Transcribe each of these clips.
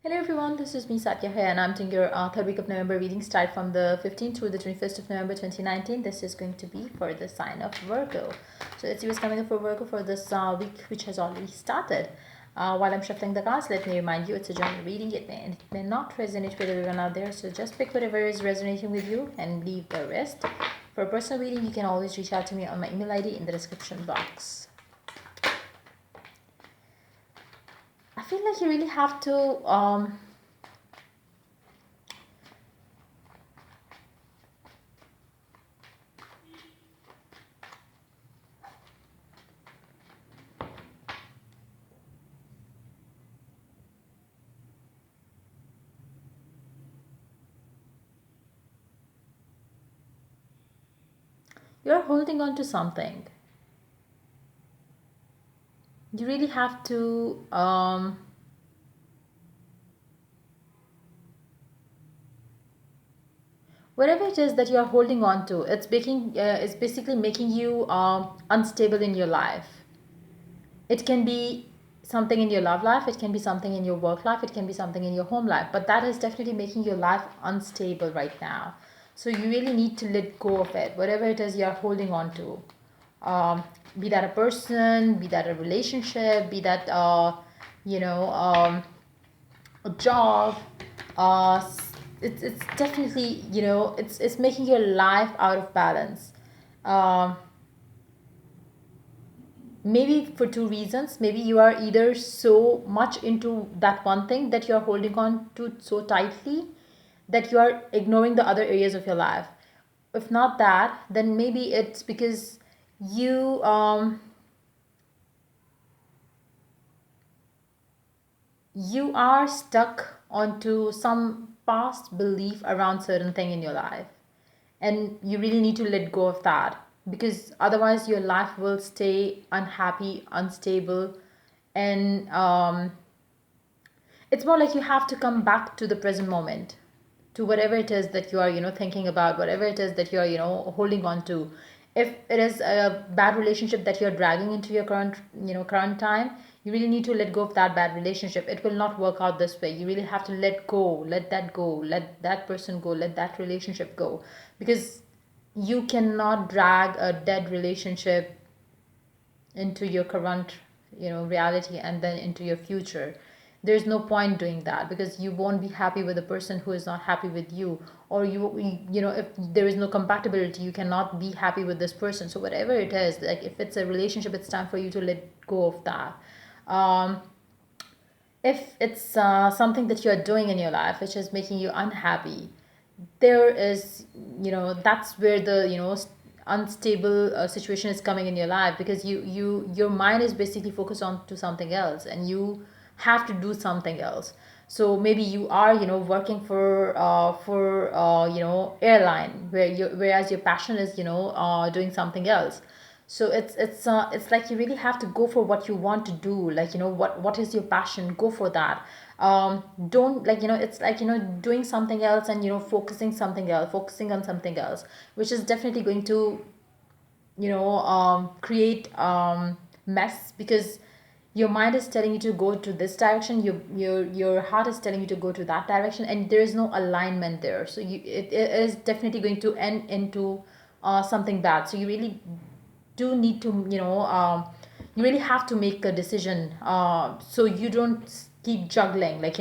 Hello everyone, this is me Satya here and I'm doing your third week of November reading start from the 15th through the 21st of November 2019. This is going to be for the sign of Virgo. So let's see what's coming up for Virgo for this week which has already started. While I'm shuffling the cards, let me remind you it's a general reading. It may not resonate with everyone out there, so just pick whatever is resonating with you and leave the rest. For a personal reading, you can always reach out to me on my email ID in the description box. I feel like you really have to you're holding on to something. You really have to whatever it is that you are holding on to, it's basically making you unstable in your life. It can be something in your love life, it can be something in your work life, it can be something in your home life, but that is definitely making your life unstable right now. So you really need to let go of it, whatever it is you're holding on to. Be that a person, be that a relationship, be that you know a job. uh it's definitely, it's making your life out of balance. um Maybe for two reasons. Maybe you are either so much into that one thing that you are holding on to so tightly that you are ignoring the other areas of your life. If not that, then maybe it's because you you are stuck onto some past belief around certain thing in your life, and you really need to let go of that, because otherwise your life will stay unhappy, unstable. And it's more like you have to come back to the present moment, to whatever it is that you are, thinking about, whatever it is that you are, holding on to. If it is a bad relationship that you're dragging into your current time, you really need to let go of that bad relationship. It will not work out this way. You really have to let go, let that go, let that person go, let that relationship go, because you cannot drag a dead relationship into your current, reality, and then into your future. There's no point doing that, because you won't be happy with the person who is not happy with you. Or if there is no compatibility, you cannot be happy with this person. So whatever it is, like if it's a relationship, it's time for you to let go of that. If it's something that you're doing in your life which is making you unhappy, there is, that's where the, unstable situation is coming in your life, because your mind is basically focused on to something else, and you have to do something else. So maybe you are, working for airline, whereas your passion is, doing something else. So it's like you really have to go for what you want to do, like, what is your passion, go for that. Don't, like, it's like, doing something else and, focusing on something else, which is definitely going to, create mess, because your mind is telling you to go to this direction, your heart is telling you to go to that direction, and there is no alignment there. So it is definitely going to end into something bad. So you really do need to, you really have to make a decision, so you don't keep juggling, like,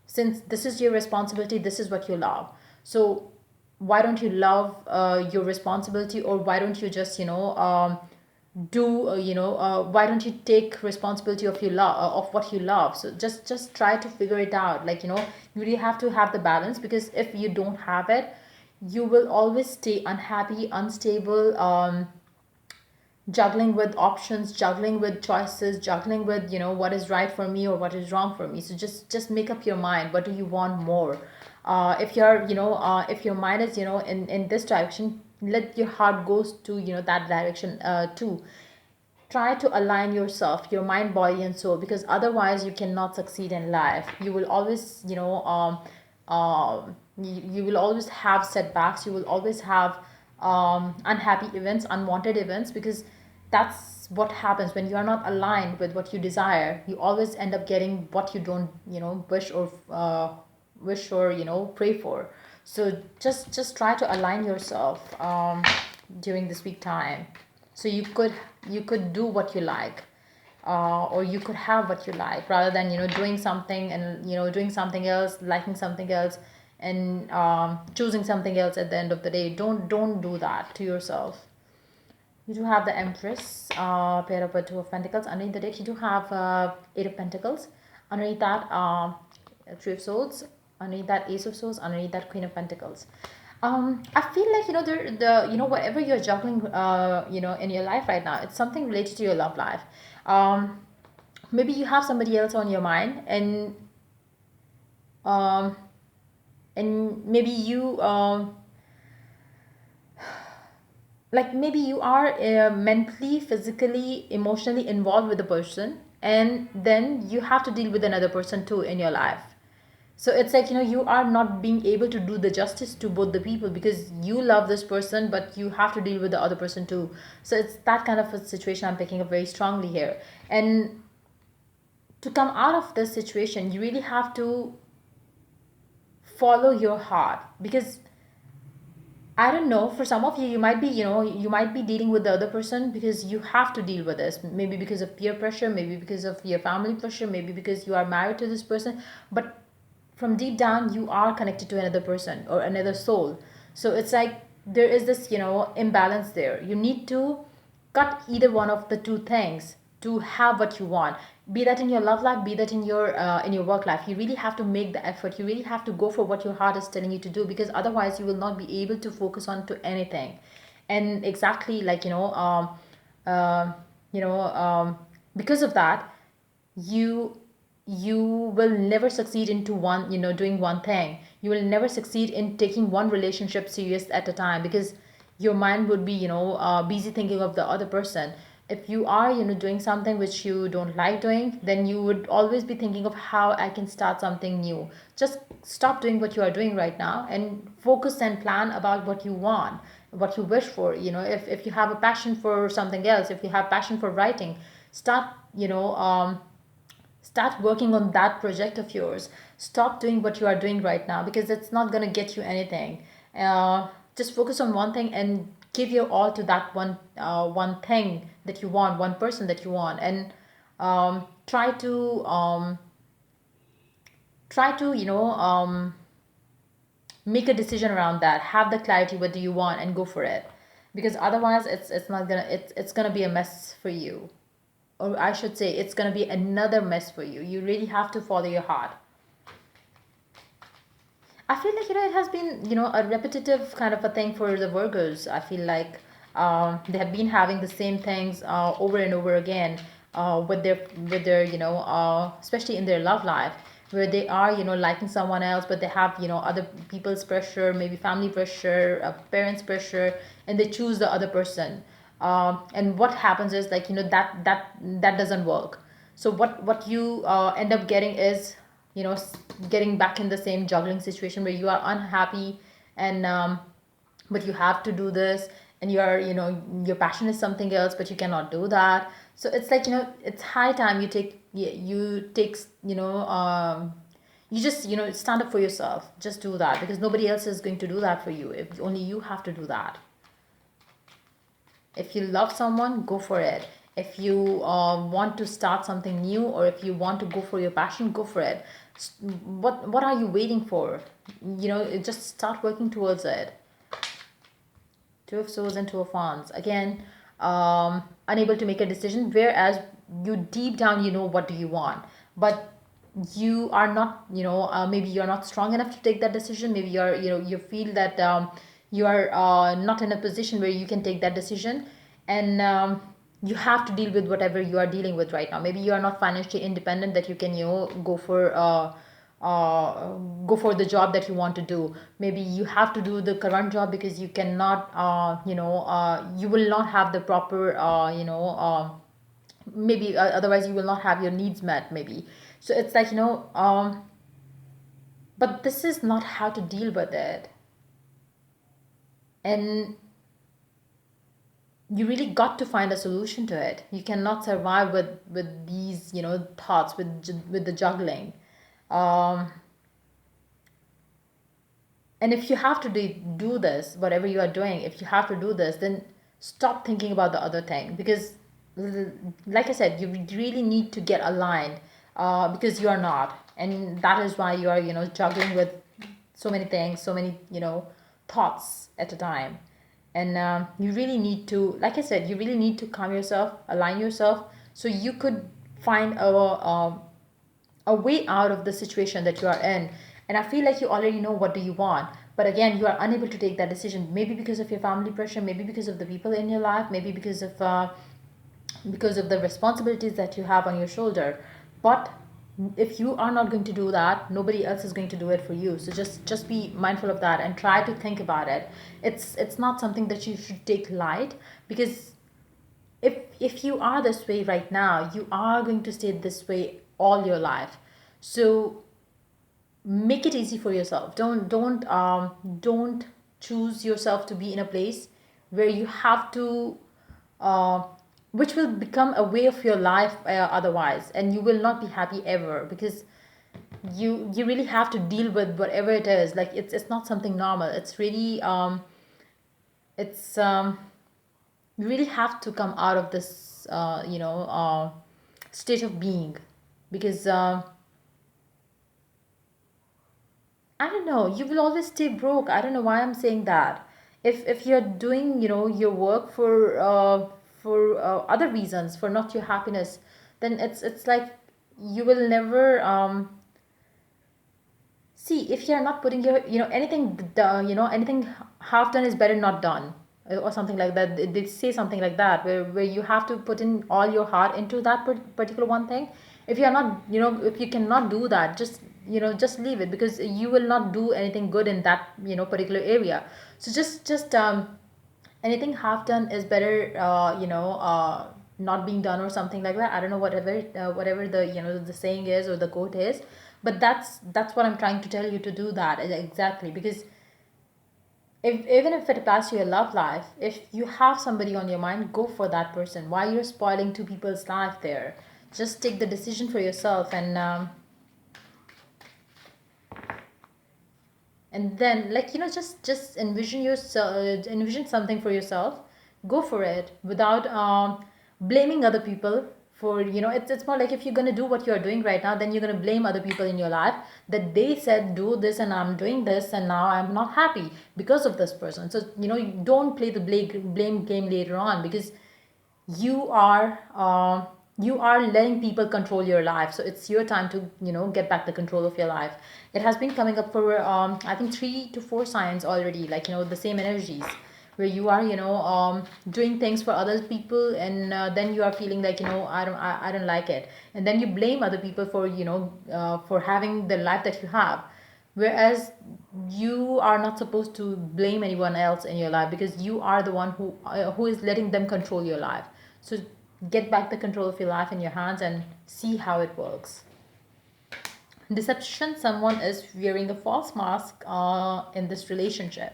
since this is your responsibility, this is what you love. So why don't you love your responsibility, or why don't you just, do why don't you take responsibility of your love, of what you love. So just try to figure it out, like, you really have to have the balance, because if you don't have it, you will always stay unhappy, unstable, juggling with options, juggling with choices, juggling with, what is right for me or what is wrong for me. So just make up your mind, what do you want more. If you're, if your mind is, in this direction, let your heart goes to, that direction too. Try to align yourself, your mind, body, and soul, because otherwise you cannot succeed in life. You will always, you will always have setbacks, you will always have unhappy events, unwanted events, because That's what happens when you are not aligned with what you desire. You always end up getting what you don't, wish or pray for. So just try to align yourself during this week time, so you could do what you like, or you could have what you like, rather than doing something and doing something else, liking something else, and choosing something else at the end of the day. Don't do that to yourself. You do have the Empress, pair of a Two of Pentacles. Underneath the deck, you do have Eight of Pentacles. Underneath that, Three of Swords. Underneath that, Ace of Swords. Underneath that, Queen of Pentacles. I feel like whatever you're juggling, in your life right now, it's something related to your love life. Um, Maybe you have somebody else on your mind, um, and maybe you like maybe you are mentally, physically, emotionally involved with the person, and then you have to deal with another person too in your life. So it's like you are not being able to do the justice to both the people, because you love this person but you have to deal with the other person too. So it's that kind of a situation I'm picking up very strongly here. And to come out of this situation, you really have to follow your heart, because I don't know. For some of you, you might be dealing with the other person because you have to deal with this. Maybe because of peer pressure, maybe because of your family pressure, maybe because you are married to this person. But from deep down, you are connected to another person or another soul. So it's like there is this, imbalance there. You need to cut either one of the two things to have what you want, be that in your love life, be that in your work life. You really have to make the effort, you really have to go for what your heart is telling you to do, because otherwise you will not be able to focus on to anything. And exactly, like uh, you know because of that, you you will never succeed into one, doing one thing. You will never succeed in taking one relationship serious at a time, because your mind would be busy thinking of the other person. If you are doing something which you don't like doing, then you would always be thinking of how I can start something new. Just stop doing what you are doing right now and focus and plan about what you want, what you wish for. If you have a passion for something else, if you have passion for writing, start start working on that project of yours. Stop doing what you are doing right now, because it's not going to get you anything. Just focus on one thing and give your all to that one thing that you want, one person that you want. And try to make a decision around that. Have the clarity, what do you want, and go for it. Because otherwise it's not gonna it's gonna be a mess for you. Or I should say, it's going to be another mess for you. You really have to follow your heart. I feel like it has been a repetitive kind of a thing for the Virgos. I feel like they have been having the same things over and over again with their especially in their love life, where they are liking someone else, but they have other people's pressure, maybe family pressure, parents pressure, and they choose the other person. And what happens is, like that doesn't work. So what you end up getting is getting back in the same juggling situation where you are unhappy, and but you have to do this, and your passion is something else, but you cannot do that. So it's like it's high time you just stand up for yourself. Just do that, because nobody else is going to do that for you. If only you have to do that. If you love someone, go for it. If you want to start something new, or if you want to go for your passion, go for it. What are you waiting for? Just start working towards it. Two of Swords and Two of Wands. Again, unable to make a decision, whereas you deep down what do you want, but you are not, maybe you're not strong enough to take that decision. Maybe you feel that you are not in a position where you can take that decision, and you have to deal with whatever you are dealing with right now. Maybe you are not financially independent, that you can go for the job that you want to do. Maybe you have to do the current job because you cannot you will not have the proper maybe otherwise you will not have your needs met, maybe. So it's like but this is not how to deal with it. And you really got to find a solution to it. You cannot survive with these, thoughts, with the juggling. um and if you have to do this, whatever you are doing, if you have to do this, then stop thinking about the other thing, because like I said, you really need to get aligned, because you are not, and that is why you are, juggling with so many things, so many, thoughts at a time. And you really need to, like I said, you really need to calm yourself, align yourself, so you could find a way out of the situation that you are in. And I feel like you already know what do you want, but again, you are unable to take that decision, maybe because of your family pressure, maybe because of the people in your life, maybe because of the responsibilities that you have on your shoulder. But if you are not going to do that, nobody else is going to do it for you. So just be mindful of that and try to think about it. It's not something that you should take light, because if you are this way right now, you are going to stay this way all your life. So make it easy for yourself. Don't choose yourself to be in a place where you have to, uh, which will become a way of your life, otherwise, and you will not be happy ever, because you really have to deal with whatever it is. Like, it's not something normal. It's really, it's you really have to come out of this, state of being, because I don't know, you will always stay broke. I don't know why I'm saying that. If you're doing, your work for other reasons, for not your happiness, then it's like you will never, see, if you're not putting your, anything, anything half done is better not done, or something like that. They say something like that, where you have to put in all your heart into that particular one thing. If you're not, if you cannot do that, just leave it, because you will not do anything good in that, particular area. So just anything half done is better, not being done, or something like that. I don't know, whatever the, the saying is, or the quote is, but that's what I'm trying to tell you, to do that, exactly. Because if, even if it applies to your love life, if you have somebody on your mind, go for that person. Why you're spoiling two people's life there? Just take the decision for yourself, and then, like, just envision yourself, envision something for yourself. Go for it without blaming other people for, it's more like, if you're going to do what you're doing right now, then you're going to blame other people in your life, that they said do this and I'm doing this, and now I'm not happy because of this person. So, you don't play the blame game later on, because you are, you are letting people control your life. So it's your time to, get back the control of your life. It has been coming up for, I think, 3 to 4 signs already, like, the same energies, where you are, doing things for other people, and then you are feeling like, I don't like it, and then you blame other people for, for having the life that you have. Whereas you are not supposed to blame anyone else in your life, because you are the one who is letting them control your life. So get back the control of your life in your hands, and see how it works. Deception: someone is wearing a false mask in this relationship.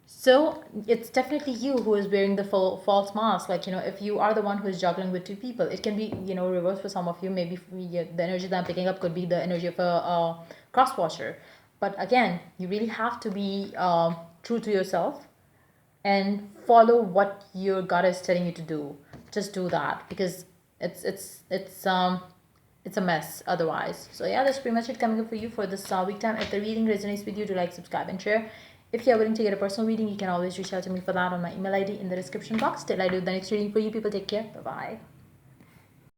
So it's definitely you who is wearing the false mask. Like, if you are the one who is juggling with two people, it can be, reverse for some of you. Maybe the energy that I'm picking up could be the energy of a cross watcher. But again, you really have to be true to yourself, and follow what your gut is telling you to do. Just do that, because it's a mess otherwise. So yeah, that's pretty much it coming up for you for this week time. If the reading resonates with you, do like, subscribe, and share. If you're willing to get a personal reading, you can always reach out to me for that on my email ID in the description box. Till I do the next reading for you, people, take care. Bye bye.